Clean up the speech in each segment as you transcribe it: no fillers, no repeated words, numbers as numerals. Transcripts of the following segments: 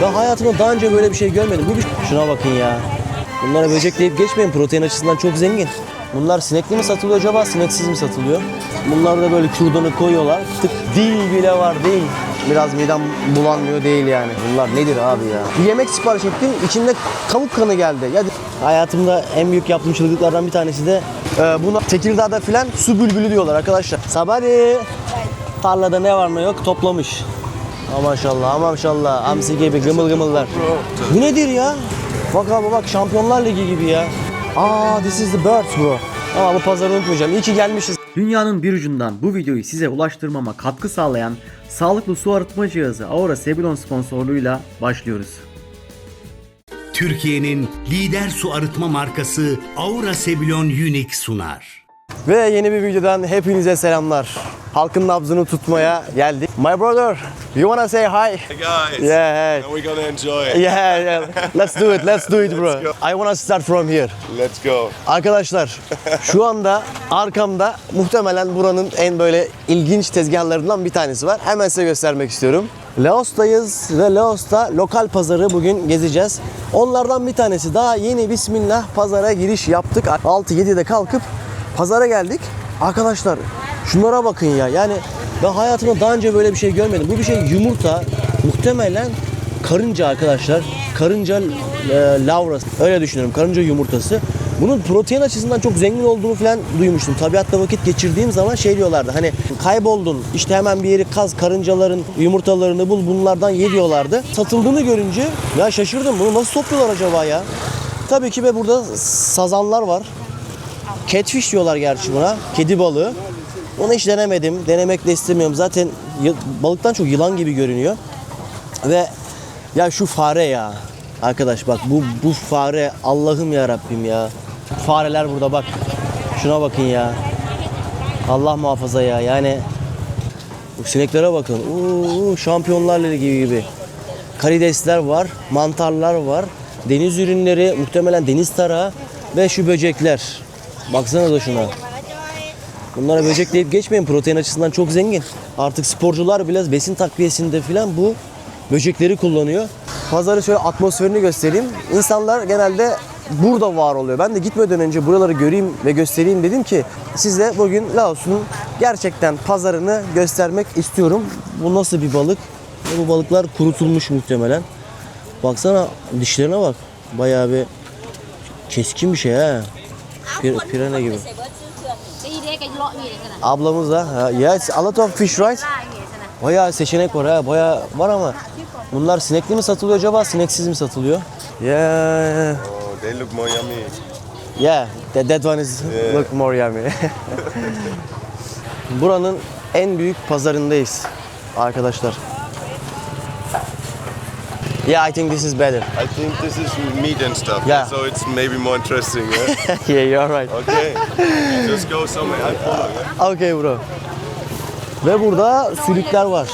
Ben hayatımda daha önce böyle bir şey görmedim. Şuna bakın ya. Bunlara böcek deyip geçmeyin. Protein açısından çok zengin. Bunlar sinekli mi satılıyor acaba, sineksiz mi satılıyor? Bunlar da böyle kürdanı koyuyorlar. Tık, dil bile var, değil. Biraz midem bulanmıyor değil yani. Bunlar nedir abi ya? Bir yemek sipariş ettim, içinde tavuk kanı geldi. Ya, hayatımda en büyük yaptığım çılgınlıklardan bir tanesi de buna Tekirdağ'da filan su bülbülü diyorlar arkadaşlar. Sabari tarlada ne var ne yok toplamış. Aman maşallah, aman maşallah. Hamsi gibi gımıl gımıllar. Bu nedir ya? Bak abi bak, Şampiyonlar Ligi gibi ya. This is the birds bro. Ama bu pazarı unutmayacağım. İyi ki gelmişiz. Dünyanın bir ucundan bu videoyu size ulaştırmama katkı sağlayan sağlıklı su arıtma cihazı Aura Sebulon sponsorluğuyla başlıyoruz. Türkiye'nin lider su arıtma markası Aura Sebulon Unique sunar. Ve yeni bir videodan hepinize selamlar. Halkın nabzını tutmaya geldik. My brother, you wanna say hi? Hey guys, Yeah. and we're gonna enjoy it. Yeah. Let's do it bro. Let's go. I wanna start from here. Let's go. Arkadaşlar şu anda arkamda muhtemelen buranın en böyle ilginç tezgahlarından bir tanesi var. Hemen size göstermek istiyorum. Laos'tayız ve Laos'ta lokal pazarı bugün gezeceğiz. Onlardan bir tanesi, daha yeni bismillah pazara giriş yaptık. 6-7'de kalkıp pazara geldik. Arkadaşlar şunlara bakın ya, yani ben hayatımda daha önce böyle bir şey görmedim. Bu bir şey yumurta, muhtemelen karınca arkadaşlar. Karınca lavrası, öyle düşünüyorum, karınca yumurtası. Bunun protein açısından çok zengin olduğunu falan duymuştum. Tabiatta vakit geçirdiğim zaman şey diyorlardı, hani kayboldun işte hemen bir yeri kaz, karıncaların yumurtalarını bul, bunlardan ye diyorlardı. Satıldığını görünce ya şaşırdım, bunu nasıl topluyorlar acaba ya? Tabii ki ve burada sazanlar var. Catfish diyorlar gerçi buna, kedi balığı. Onu hiç denemedim, denemek de istemiyorum. Zaten balıktan çok yılan gibi görünüyor. Ve ya şu fare ya. Arkadaş bak, bu fare, Allah'ım ya Rabbim ya. Fareler burada bak. Şuna bakın ya. Allah muhafaza ya. Yani bu sineklere bakın. Şampiyonlar Ligi gibi. Karidesler var, mantarlar var. Deniz ürünleri, muhtemelen deniz tarağı ve şu böcekler. Baksana da şuna. Bunlara böcek deyip geçmeyin. Protein açısından çok zengin. Artık sporcular bile besin takviyesinde falan bu böcekleri kullanıyor. Pazarı şöyle atmosferini göstereyim. İnsanlar genelde burada var oluyor. Ben de gitmeden önce buraları göreyim ve göstereyim dedim ki size bugün Laos'un gerçekten pazarını göstermek istiyorum. Bu nasıl bir balık? Bu balıklar kurutulmuş muhtemelen. Baksana dişlerine bak. Bayağı bir keskin bir şey ha. Pirana gibi. Ablamız da. Yeah, it's a lot of fish, right? Bayağı seçenek var ha. Bayağı var ama bunlar sinekli mi satılıyor acaba, sineksiz mi satılıyor? Yeah. Oh, they look more yummy. Yeah, that one is look more yummy. Buranın en büyük pazarındayız arkadaşlar. Yeah, I think this is better. I think this is meat and stuff, Yeah. so it's maybe more interesting. Yeah? Yeah, you're right. Okay, just go somewhere. I follow. Yeah? Okay bro. Ve burada sülükler var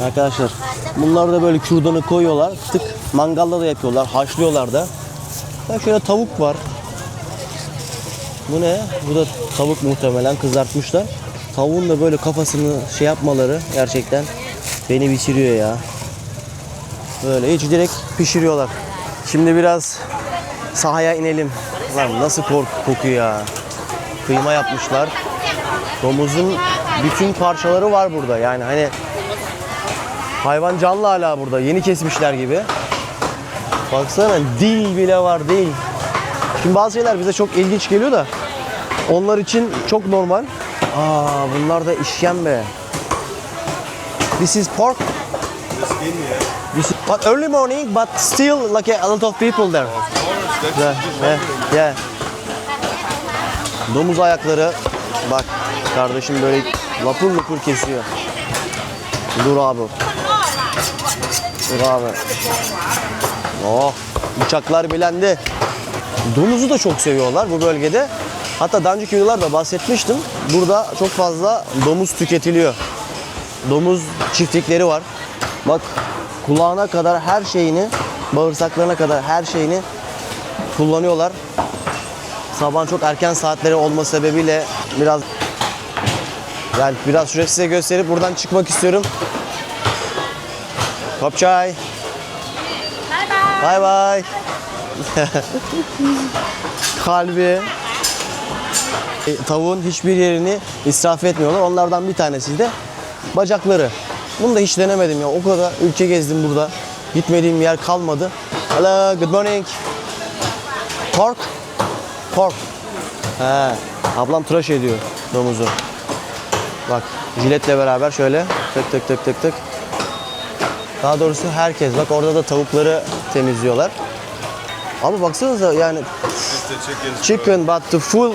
arkadaşlar. Bunlar da böyle kürdanı koyuyorlar. Tık, mangalda da yapıyorlar, haşlıyorlar da. Bak şöyle tavuk var. Bu ne? Bu da tavuk muhtemelen, kızartmışlar. Tavuğun da böyle kafasını şey yapmaları gerçekten beni bitiriyor ya. Böyle hiç direkt pişiriyorlar. Şimdi biraz sahaya inelim. Lan nasıl kokuyor ya. Kıyma yapmışlar. Domuzun bütün parçaları var burada. Yani hani hayvan canlı hala burada. Yeni kesmişler gibi. Baksana, dil bile var, değil. Şimdi bazı şeyler bize çok ilginç geliyor da onlar için çok normal. Bunlar da işkembe. This is pork. This is, but early morning, but still like a lot of people there. Yeah. Domuz ayakları. Bak kardeşim böyle lapur lapur kesiyor. Dur abi. Dur abi. Oh, bıçaklar bilendi. Domuzu da çok seviyorlar bu bölgede. Hatta daha önceki videolarda bahsetmiştim. Burada çok fazla domuz tüketiliyor. Domuz çiftlikleri var. Bak kulağına kadar her şeyini, bağırsaklarına kadar her şeyini kullanıyorlar. Sabahın çok erken saatleri olması sebebiyle biraz şurayı size gösterip buradan çıkmak istiyorum. Kopçay. Bye bye. Kalbi. Tavuğun hiçbir yerini israf etmiyorlar. Onlardan bir tanesi de bacakları. Bunu da hiç denemedim ya. O kadar ülke gezdim burada. Gitmediğim yer kalmadı. Hello, good morning. Pork? Pork. He, ablam tıraş ediyor domuzu. Bak, jiletle beraber şöyle tık tık tık tık tık. Daha doğrusu herkes. Bak orada da tavukları temizliyorlar. Abi baksanıza yani Just the chickens. chicken but the full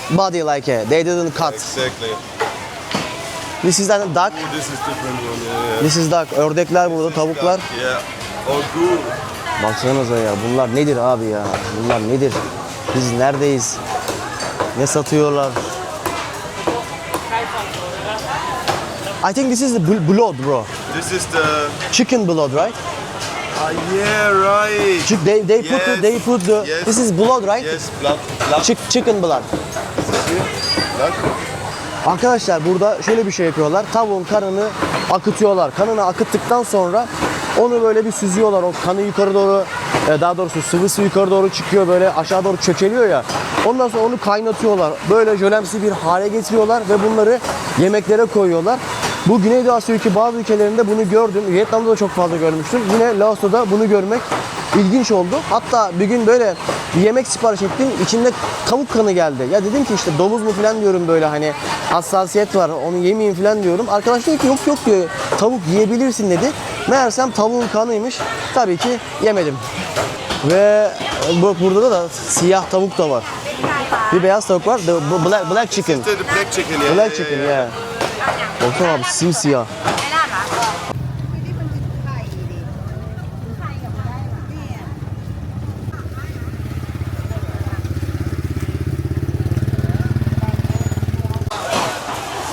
body like they didn't cut. Exactly. This is a duck. Oh, this is different one. Yeah. This is duck. Ördekler burada, tavuklar. Yeah. Oh, good. Baksanıza ya bunlar nedir abi ya? Bunlar nedir? Biz neredeyiz? Ne satıyorlar? I think this is the blood, bro. This is the. Chicken blood, right? Yeah, right. They put the. Yes. This is blood, right? Yes, blood. Blood. Chicken blood. Blood. Arkadaşlar burada şöyle bir şey yapıyorlar. Tavuğun kanını akıtıyorlar. Kanını akıttıktan sonra onu böyle bir süzüyorlar. O kanı yukarı doğru, daha doğrusu sıvısı yukarı doğru çıkıyor, böyle aşağı doğru çökeliyor ya. Ondan sonra onu kaynatıyorlar. Böyle jölemsi bir hale getiriyorlar ve bunları yemeklere koyuyorlar. Bu Güneydoğu Asya bazı ülkelerinde bunu gördüm. Vietnam'da da çok fazla görmüştüm. Yine Laos'ta da bunu görmek ilginç oldu. Hatta bir gün böyle bir yemek sipariş ettim. İçinde tavuk kanı geldi. Ya dedim ki işte domuz mu falan diyorum, böyle hani hassasiyet var onu yemeyeyim falan diyorum. Arkadaş dedi ki yok yok diyor, tavuk yiyebilirsin dedi. Meğersem tavuğun kanıymış. Tabii ki yemedim. Ve burada da siyah tavuk da var. Bir beyaz tavuk var. The black chicken. The black chicken. Yeah. Black chicken yeah. Baksana abi simsiyah.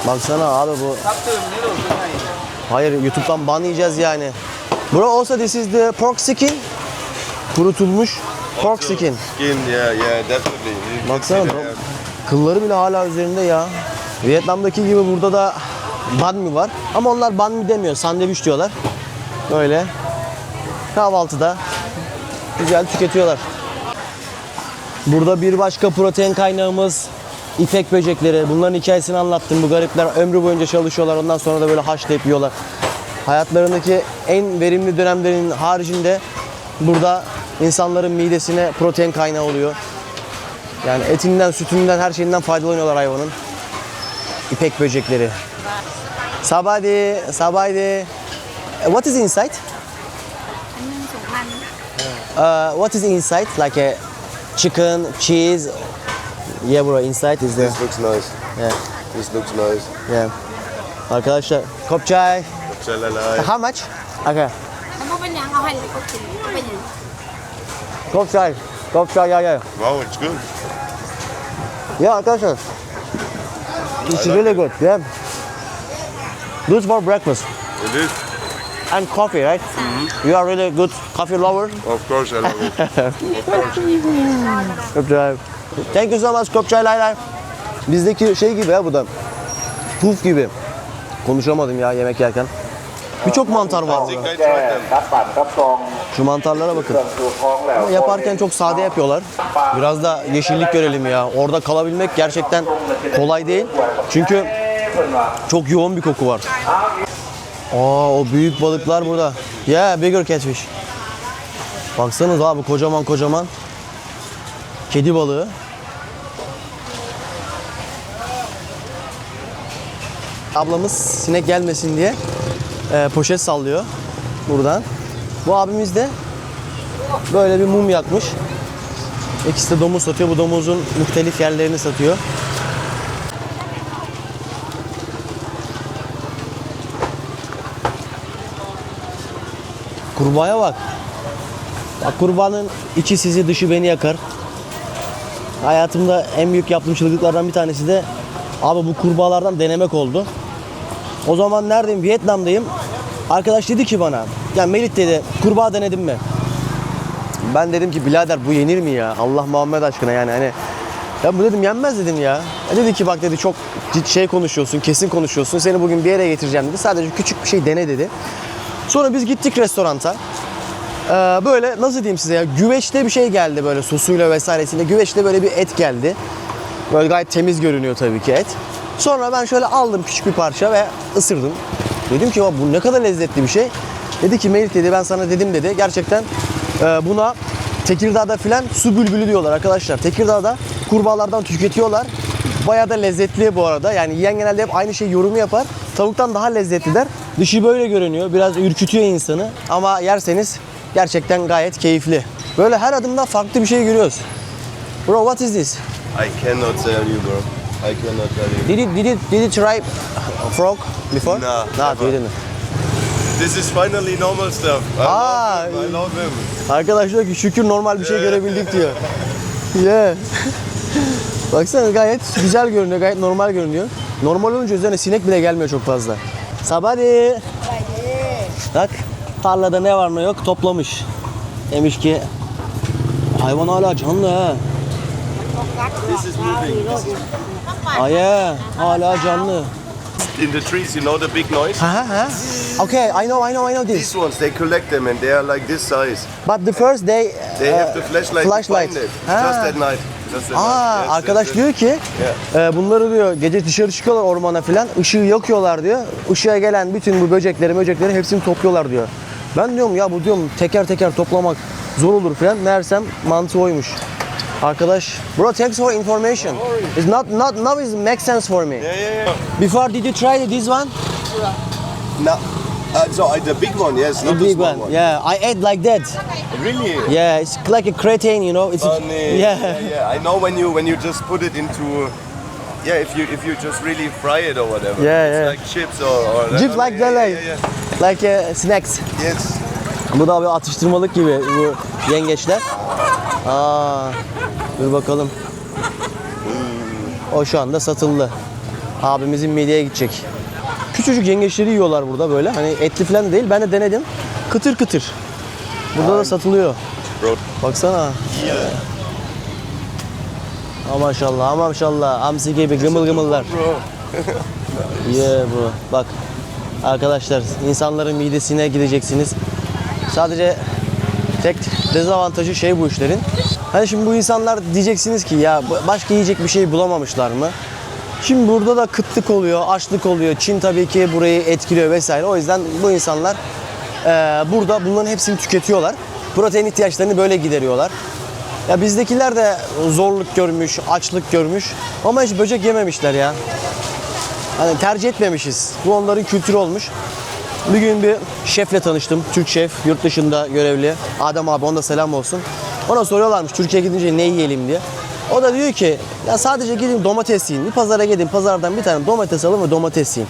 Baksana abi bu. Hayır, YouTube'dan ban yiyeceğiz yani. Bro, also this is the pork skin. Kurutulmuş pork skin. Skin. Yeah, definitely. You can Baksana see bro. that. Kılları bile hala üzerinde ya. Vietnam'daki gibi burada da banh mi var. Ama onlar banh mi demiyor, sandviç diyorlar. Böyle kahvaltıda güzel tüketiyorlar. Burada bir başka protein kaynağımız ipek böcekleri. Bunların hikayesini anlattım. Bu garipler ömrü boyunca çalışıyorlar. Ondan sonra da böyle haşlayıp yiyorlar. Hayatlarındaki en verimli dönemlerinin haricinde burada insanların midesine protein kaynağı oluyor. Yani etinden, sütünden, her şeyinden faydalanıyorlar hayvanın. İpek böcekleri. Sabadi. What is inside? What is inside? Like a chicken, cheese. Yeah bro, inside is the. This looks nice. Yeah, This looks nice. yeah. Arkadaşlar, kop çay. Chalalai. How much? Okay. มันบ่เป็นหยังเอาให้เลยก็กินบ่เป็นหยัง Kop çay. Kop çay, yeah. Wow, it's good. Yeah, arkadaşlar. It's really good. Yeah. Good for breakfast It is. and coffee, right? You are really good coffee lover. Of course, I love it. Kop çay. Thank you so much kop çay lay lay. Bizdeki şey gibi ya bu da. Puf gibi. Konuşamadım ya yemek yerken. Birçok mantar var I think burada. I tried them. รับบัตรรับรอง Şu mantarlara bakın. เครื่องตัวท้องแล้ว Ama yaparken çok sade yapıyorlar. Biraz da yeşillik görelim ya. Orada kalabilmek gerçekten kolay değil. Çünkü çok yoğun bir koku var. Aa, o büyük balıklar burada. Yeah, bigger catfish. Baksanız abi, kocaman kocaman. Kedi balığı. Ablamız sinek gelmesin diye poşet sallıyor buradan. Bu abimiz de böyle bir mum yakmış. İkisi de domuz satıyor. Bu domuzun muhtelif yerlerini satıyor. Kurbağaya bak. Bak, kurbanın içi sizi, dışı beni yakar. Hayatımda en büyük yaptığım çılgınlıklardan bir tanesi de abi bu kurbağalardan denemek oldu. O zaman neredeyim? Vietnam'dayım. Arkadaş dedi ki bana, ya Melih dedi, kurbağa denedin mi? Ben dedim ki birader bu yenir mi ya? Allah Muhammed aşkına yani hani. Ya bu dedim yenmez dedim ya. Dedi ki bak dedi, çok şey konuşuyorsun, kesin konuşuyorsun. Seni bugün bir yere getireceğim dedi. Sadece küçük bir şey dene dedi. Sonra biz gittik restoranta. Böyle nasıl diyeyim size ya, güveçte bir şey geldi böyle sosuyla vesairesiyle. Güveçte böyle bir et geldi. Böyle gayet temiz görünüyor tabii ki et. Sonra ben şöyle aldım küçük bir parça ve ısırdım. Dedim ki bu ne kadar lezzetli bir şey. Dedi ki Melih dedi, ben sana dedim dedi. Gerçekten buna Tekirdağ'da filan su bülbülü diyorlar arkadaşlar. Tekirdağ'da kurbağalardan tüketiyorlar. Bayağı da lezzetli bu arada. Yani yiyen genelde hep aynı şey yorumu yapar. Tavuktan daha lezzetliler. Dışı böyle görünüyor. Biraz ürkütüyor insanı. Ama yerseniz gerçekten gayet keyifli. Böyle her adımda farklı bir şey görüyoruz. Bro, what is this? I cannot tell you, bro. I cannot tell you. Did you try frog before? Nah, Nah, never. you didn't. This is finally normal stuff. Ah, I love him. Arkadaş diyor ki şükür normal bir şey görebildik diyor. Yeah. Baksana gayet güzel görünüyor, gayet normal görünüyor. Normal olunca üzerine sinek bile gelmiyor çok fazla. Sabadi. Bak tarlada ne var ne yok toplamış. Demiş ki hayvan hala canlı ha. This is moving. Aya hala canlı. In the trees, you know the big noise? Ha. Okay, I know this. These ones, they collect them and they are like this size. But the first they They have the flashlight to find it. Ha. Just at night. Just at Aa, night. Yes, arkadaş yes, diyor ki bunları diyor gece dışarı çıkıyorlar ormana filan, ışığı yakıyorlar diyor. Işığa gelen bütün bu böcekleri hepsini topluyorlar diyor. Ben diyorum ya bu diyorum teker teker toplamak zor olur filan. Meğersem mantığı oymuş. Arkadaş, bro, thanks for information. It's not now it makes sense for me. Yeah. Before did you try this one? No. The big one, yes, not The the big small one. one. Yeah, I ate like that. Really? Yeah, it's like a cretin, you know. It's Funny. yeah. I know when you just put it into, if you just really fry it or whatever. Yeah, It's yeah. like chips or Chips like that, like snacks. Yes. Bu da bir atıştırmalık gibi bu yengeçler. Aa, dur bakalım. O şu anda satıldı. Abimizin mideye gidecek. Küçücük yengeçleri yiyorlar burada böyle. Hani etli falan da değil. Ben de denedim. Kıtır kıtır. Burada da satılıyor. Baksana. Maşallah, maşallah. Hamsi gibi gımıl gımıllar. Yeah bro. Bak arkadaşlar, insanların midesine gideceksiniz. Sadece tek dezavantajı şey bu işlerin. Hani şimdi bu insanlar diyeceksiniz ki ya başka yiyecek bir şey bulamamışlar mı? Şimdi burada da kıtlık oluyor, açlık oluyor. Çin tabii ki burayı etkiliyor vesaire. O yüzden bu insanlar burada bunların hepsini tüketiyorlar. Protein ihtiyaçlarını böyle gideriyorlar. Ya bizdekiler de zorluk görmüş, açlık görmüş ama hiç böcek yememişler ya. Hani tercih etmemişiz. Bu onların kültürü olmuş. Bir gün bir şefle tanıştım. Türk şef, yurt dışında görevli. Adem abi, ona da selam olsun. Ona soruyorlarmış Türkiye'ye gidince ne yiyelim diye. O da diyor ki ya sadece gidin domates yiyin. Bir pazara gidin, pazardan bir tane domates alın ve domates yiyin.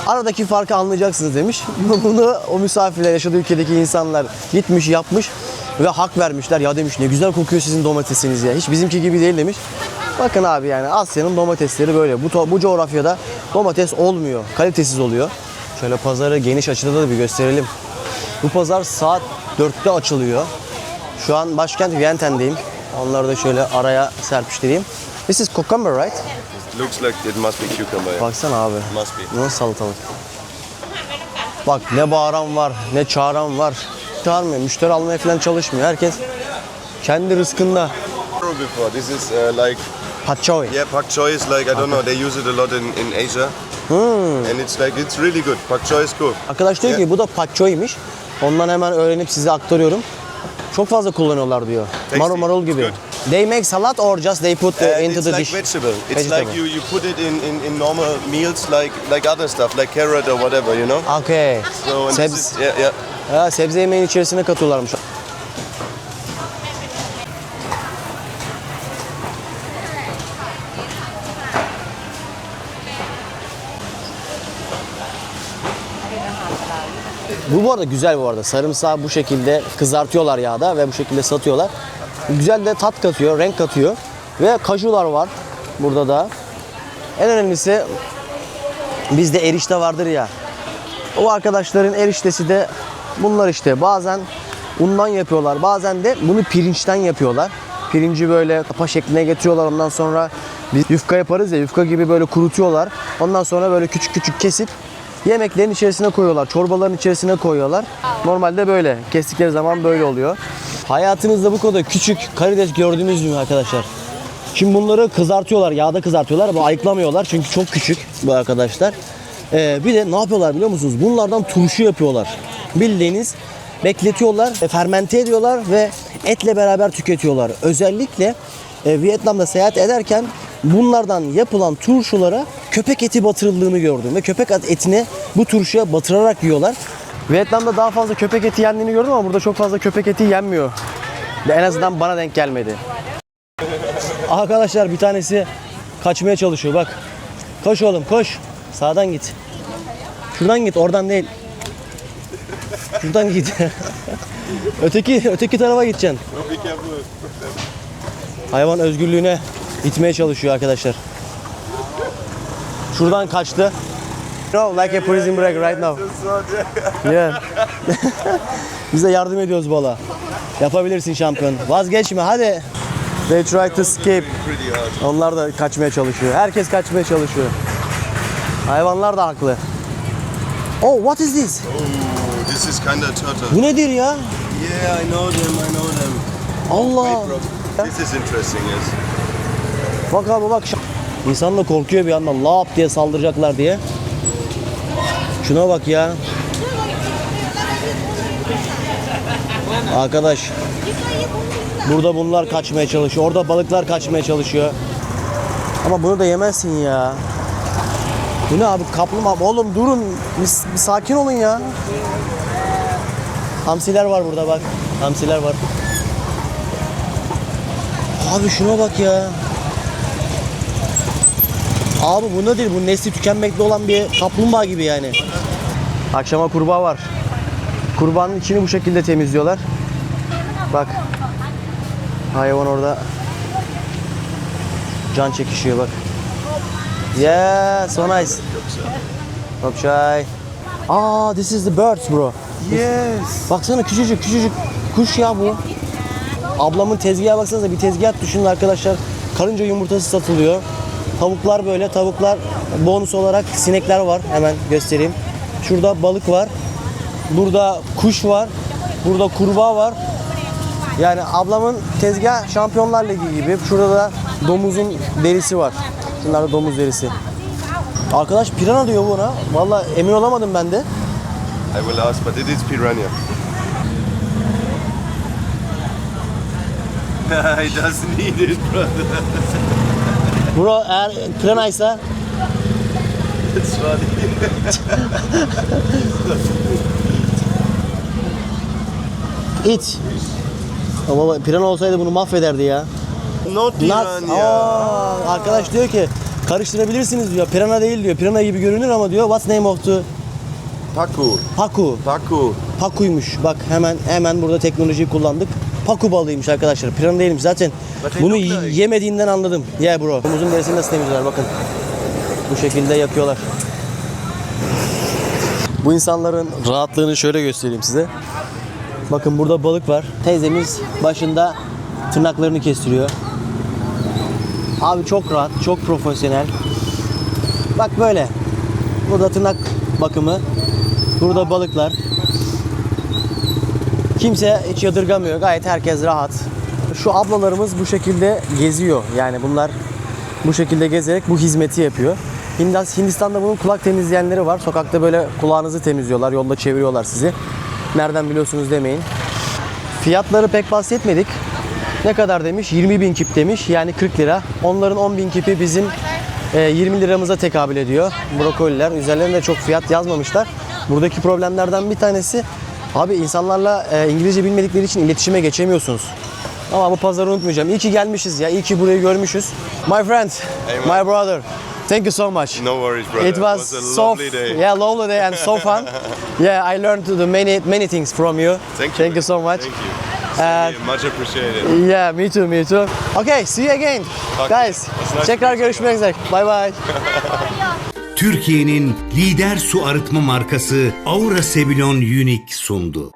Aradaki farkı anlayacaksınız demiş. Bunu o misafirler, yaşadığı ülkedeki insanlar gitmiş, yapmış ve hak vermişler. Ya demiş ne güzel kokuyor sizin domatesiniz ya. Hiç bizimki gibi değil demiş. Bakın abi, yani Asya'nın domatesleri böyle. Bu coğrafyada domates olmuyor. Kalitesiz oluyor. Şöyle pazarı geniş açıda da bir gösterelim. Bu pazar saat 4'te açılıyor. Şu an başkent Vientiane'deyim. Onları da şöyle araya serpiştireyim. This is cucumber, right? Looks like it must be cucumber. Baksana abi. Must be. Nasıl salatalık? Bak ne bağıran var, ne çağıran var. Çağırmıyor, müşteri almaya falan çalışmıyor. Herkes kendi rızkında. Before. This is like, Pad choy. yeah, pak choi is like, I don't know, they use it a lot in Asia. And it's like, it's really good. Pak choi is cool. Arkadaş diyor ki bu da pad choy'miş. Ondan hemen öğrenip size aktarıyorum. Çok fazla kullanıyorlar diyor. Marul marul gibi. Good. They make salad or just they put into It's the like dish? vegetable. It's Vegetable. like you put it in normal meals like other stuff, like carrot or whatever, you know? Okay. So and this is, yeah. Ha, sebze yemeğin içerisine katıyorlarmış. Bu arada güzel bu arada. Sarımsağı bu şekilde kızartıyorlar yağda ve bu şekilde satıyorlar. Güzel de tat katıyor, renk katıyor. Ve kajular var burada da. En önemlisi bizde erişte vardır ya. O arkadaşların eriştesi de bunlar işte. Bazen undan yapıyorlar, bazen de bunu pirinçten yapıyorlar. Pirinci böyle kapa şekline getiriyorlar. Ondan sonra biz yufka yaparız ya, yufka gibi böyle kurutuyorlar. Ondan sonra böyle küçük küçük kesip Yemeklerin içerisine koyuyorlar, çorbaların içerisine koyuyorlar. Normalde böyle. Kestikleri zaman böyle oluyor. Hayatınızda bu kadar küçük karides gördünüz mü arkadaşlar? Şimdi bunları kızartıyorlar, yağda kızartıyorlar ama ayıklamıyorlar çünkü çok küçük bu arkadaşlar. Bir de ne yapıyorlar biliyor musunuz? Bunlardan turşu yapıyorlar. Bildiğiniz bekletiyorlar, fermente ediyorlar ve etle beraber tüketiyorlar. Özellikle Vietnam'da seyahat ederken bunlardan yapılan turşulara köpek eti batırıldığını gördüm ve köpek etini bu turşuya batırarak yiyorlar. Vietnam'da daha fazla köpek eti yendiğini gördüm ama burada çok fazla köpek eti yenmiyor. En azından bana denk gelmedi. Arkadaşlar bir tanesi kaçmaya çalışıyor bak. Koş oğlum koş. Sağdan git. Şuradan git, oradan değil. Şuradan git. öteki tarafa gideceksin. Hayvan özgürlüğüne itmeye çalışıyor arkadaşlar. Şuradan kaçtı. No, like a prison break right now. Yeah. Biz de yardım ediyoruz bala. Yapabilirsin şampiyon. Vazgeçme hadi. They try to escape. Onlar da kaçmaya çalışıyor. Herkes kaçmaya çalışıyor. Hayvanlar da haklı. Oh, what is this? Oh, this is kind of turtle. Bu nedir ya? Yeah, I know them. Allah. This is interesting, yes. Bak abi bak. İnsan da korkuyor bir yandan. Lap diye saldıracaklar diye. Şuna bak ya. Arkadaş. Burada bunlar kaçmaya çalışıyor. Orada balıklar kaçmaya çalışıyor. Ama bunu da yemezsin ya. Bu ne abi? Kaplumbağa. Oğlum durun. Bir sakin olun ya. Hamsiler var burada bak. Hamsiler var. Abi şuna bak ya. Abi bu nedir? Bu nesli tükenmekte olan bir kaplumbağa gibi yani. Akşama kurbağa var. Kurbağanın içini bu şekilde temizliyorlar. Bak. Hayvan orada can çekişiyor bak. Yeah, so nice. Okşay. This is the birds bro. Yes. Baksana küçücük kuş ya bu. Ablamın tezgaha baksanıza, bir tezgah düşünün arkadaşlar. Karınca yumurtası satılıyor. Tavuklar böyle, tavuklar bonus olarak sinekler var. Hemen göstereyim. Şurada balık var. Burada kuş var. Burada kurbağa var. Yani ablamın tezgah Şampiyonlar Ligi gibi. Şurada da domuzun derisi var. Şunlar da domuz derisi. Arkadaş pirana diyor buna. Vallahi emin olamadım ben de. I will ask, but it is piranha. He doesn't need it, brother. Bro eğer piranaysa It's funny. it. Ama pirana olsaydı bunu mahvederdi ya. Not piranha. Arkadaş diyor ki karıştırabilirsiniz diyor. Pirana değil diyor. Pirana gibi görünür ama diyor. What's name of the Pacu. Paku. Pacu. Pakuymuş. Bak hemen burada teknolojiyi kullandık. Paku balığıymış arkadaşlar. Pirana değilmiş. Zaten bunu yemediğinden anladım. Yeah bro. Domuzun derisini nasıl temizliyorlar bakın. Bu şekilde yakıyorlar. Bu insanların rahatlığını şöyle göstereyim size. Bakın burada balık var. Teyzemiz başında tırnaklarını kestiriyor. Abi çok rahat, çok profesyonel. Bak böyle. Burada tırnak bakımı. Burada balıklar. Kimse hiç yadırgamıyor. Gayet herkes rahat. Şu ablalarımız bu şekilde geziyor. Yani bunlar bu şekilde gezerek bu hizmeti yapıyor. Hindistan'da bunun kulak temizleyenleri var. Sokakta böyle kulağınızı temizliyorlar. Yolda çeviriyorlar sizi. Nereden biliyorsunuz demeyin. Fiyatları pek bahsetmedik. Ne kadar demiş? 20.000 kip demiş. Yani 40 lira. Onların 10.000 kipi bizim 20 liramıza tekabül ediyor. Brokoliler. Üzerlerinde çok fiyat yazmamışlar. Buradaki problemlerden bir tanesi abi insanlarla İngilizce bilmedikleri için iletişime geçemiyorsunuz. Ama bu pazarı unutmayacağım. İyi ki gelmişiz ya. İyi ki burayı görmüşüz. My friend, my brother. Thank you so much. No worries, brother. It was a so lovely day. yeah, lovely day and so fun. Yeah, I learned the many things from you. Thank you so much. Thank you. Same here, much appreciated. Yeah, me too. Okay, see you again. Guys, nice tekrar görüşmek üzere. Bye bye. Türkiye'nin lider su arıtma markası Aura Sebilon Unique sundu.